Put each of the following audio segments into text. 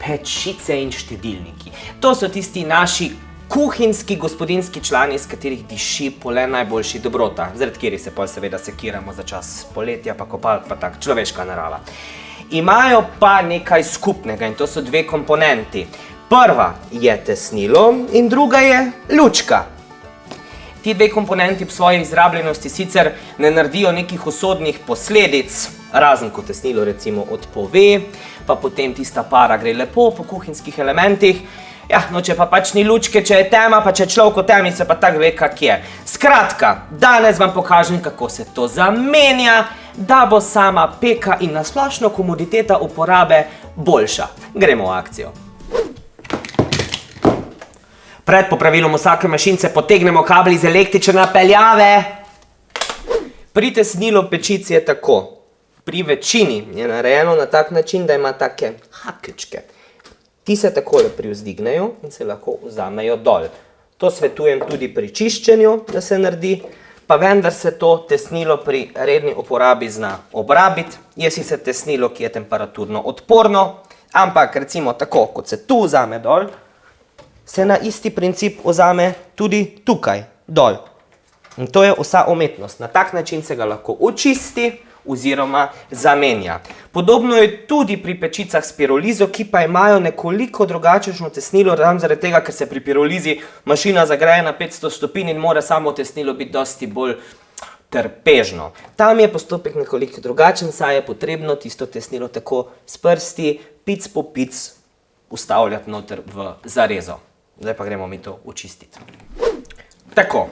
pečice in štedilniki. To so tisti naši kuhinjski, gospodinjski člani, iz katerih diši pole najboljši dobrota, zaradi katerih se pol seveda sekiramo za čas poletja, pa kopalk, pa tak, človeška narava. Imajo pa nekaj skupnega in to so dve komponenti. Prva je tesnilo in druga je lučka. Ti dve komponenti v svoji izrabljenosti sicer ne naredijo nekih usodnih posledic, razen ko tesnilo recimo odpove, pa potem tista para gre lepo po kuhinjskih elementih. Ja, no, če pa pač ni lučke, če je tema, pa če je človek v temi, se pa tak ve, kak je. Skratka, danes vam pokažem, kako se to zamenja, da bo sama peka in nasplošno komoditeta uporabe boljša. Gremo v akcijo. Pred popravilom vsake mašince potegnemo kabel iz električne napeljave. Pri tesnilu pečici je tako. Pri večini je narejeno na tak način, da ima take hakelčke. Ti se takole privzdignejo in se lahko vzamejo dol. To svetujem tudi pri čiščenju, da se naredi, pa vendar se to tesnilo pri redni uporabi zna obrabiti. Je sicer tesnilo, ki je temperaturno odporno, ampak recimo tako, kot se tu vzame dol, se na isti princip vzame tudi tukaj, dol. In to je vsa umetnost. Na tak način se ga lahko očisti oziroma zamenja. Podobno je tudi pri pečicah s pirolizo, ki pa imajo nekoliko drugačno tesnilo, zaradi tega, ker se pri pirolizi mašina zagreje na 500 stopinj in mora samo tesnilo biti dosti bolj trpežno. Tam je postopek nekoliko drugačen, saj je potrebno tisto tesnilo tako s prsti, pic po pic, ustavljati noter v zarezo. Zdaj pa gremo mi to očistiti. Tako,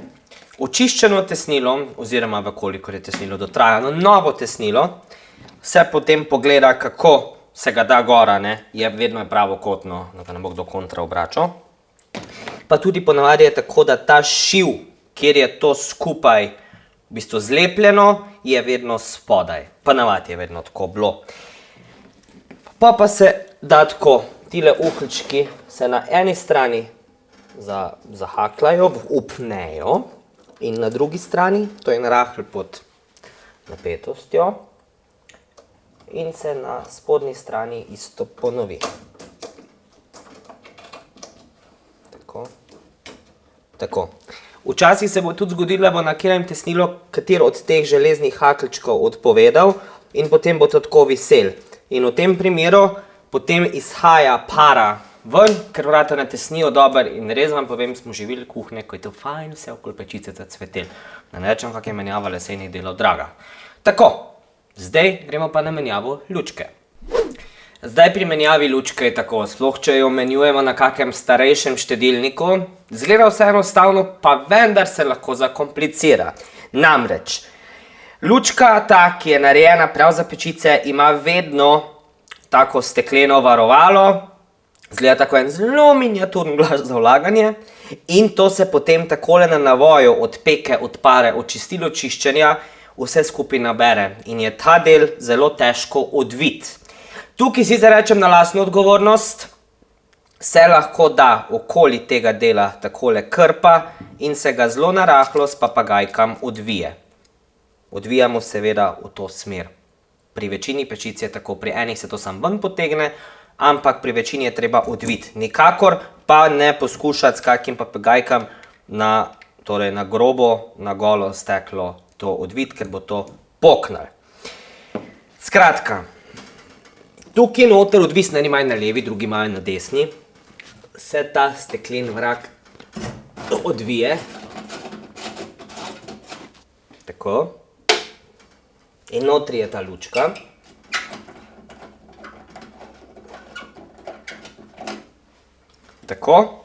očiščeno tesnilo, oziroma vkolikor je tesnilo dotrajano, novo tesnilo, se potem pogleda, kako se ga da gora, je vedno pravokotno, da ne bo kdo kontra obračal. Pa tudi ponavadi je tako, da ta šiv, kjer je to skupaj v bistvu zlepljeno, je vedno spodaj. Ponavadi je vedno tako bilo. Pa se da tako, tile uhlčki se na eni strani zahakljajo, upnejo, in na drugi strani, to je narahlo pod napetostjo, in se na spodnji strani isto ponovi. Tako. Včasih se bo tudi zgodilo, da bo na katerem tesnilo katero od teh železnih haklčkov odpovedal in potem bo to tako visel. In v tem primeru potem izhaja para ven, ker vrata ne tesnijo dober in res vam povem, smo živeli kuhne, ko je to fajn vse okoli pečice zacvetel. Da ne rečem, kak je menjava lesejnih delov draga. Tako, zdaj gremo pa na menjavo lučke. Zdaj pri menjavi lučke je tako, sploh če jo menjujemo na kakem starejšem štedilniku, zgleda vse enostavno, pa vendar se lahko zakomplicira. Namreč, lučka, ta, ki je narejena prav za pečice, ima vedno tako stekleno varovalo, zgleda tako en zelo miniaturn glas za vlaganje in to se potem takole na navoju od peke, od pare, od čistilo čiščenja vse skupaj nabere in je ta del zelo težko odviti. Tukaj si rečem na lastno odgovornost, se lahko da okoli tega dela takole krpa in se ga zelo narahlo s papagajkam odvije. Odvijamo seveda v to smer. Pri večini pečic je tako, pri enih se to sam ven potegne, ampak pri večini je treba odviti. Nikakor pa ne poskušati s kakim papagajkam na grobo, na golo steklo to odviti, ker bo to poknil. Skratka, tukaj noter, odvisno, eni imajo na levi, drugi imajo na desni, se ta steklen vrak odvije. Tako. In notri je ta lučka. Tako.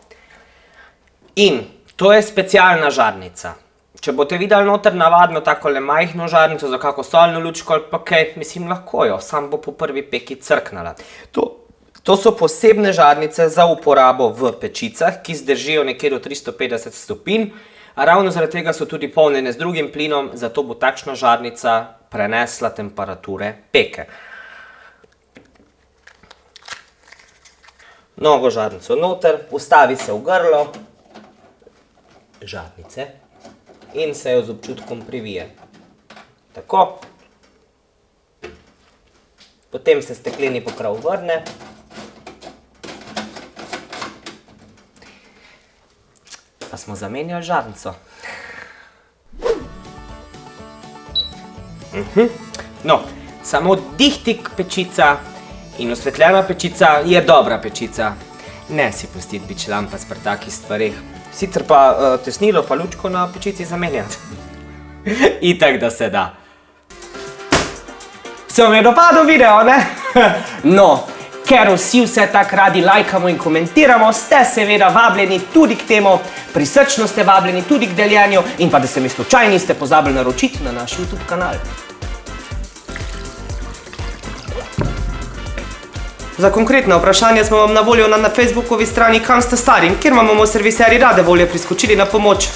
In to je specialna žarnica. Če boste videli noter navadno takole majhno žarnico za kako solno lučko ali pa kaj, mislim, lahko jo, sam bo po prvi peki crknala. To so posebne žarnice za uporabo v pečicah, ki zdržijo nekje do 350 stopinj, a ravno zaradi tega so tudi polnjene z drugim plinom, zato bo takšna žarnica prenesla temperature peke. Novo žarnico noter, vstavi se v grlo žarnice in se jo z občutkom privije. Tako. Potem se stekleni pokrov vrne pa smo zamenjali žarnico. No, samo dihtik pečica in osvetljena pečica je dobra pečica. Ne si pustiti biti šlampast pri takih stvareh. Sicer pa tesnilo pa lučko na pečici zamenjati. Itak, da se da. Se vam je dopadel video, ne? No, ker vse tako radi lajkamo in komentiramo, ste seveda vabljeni tudi k temu, prisrčno ste vabljeni tudi k deljenju in pa da se mi slučajno niste pozabili naročiti na naš YouTube kanal. Za konkretna vprašanja smo vam na voljo na Facebookovi strani Kam ste stari, kjer vam bomo serviserji rade volje priskočili na pomoč.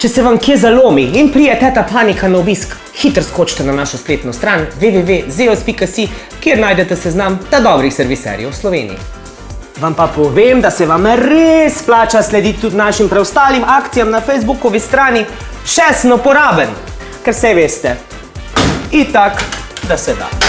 Če se vam kje zalomi in prije teta panika na obisk, hitro skočite na našo spletno stran www.zeus.si, kjer najdete seznam ta dobrih serviserjev v Sloveniji. Vam pa povem, da se vam res splača slediti tudi našim preostalim akcijam na Facebookovi strani Še sem uporaben, ker saj veste, itak, da se da.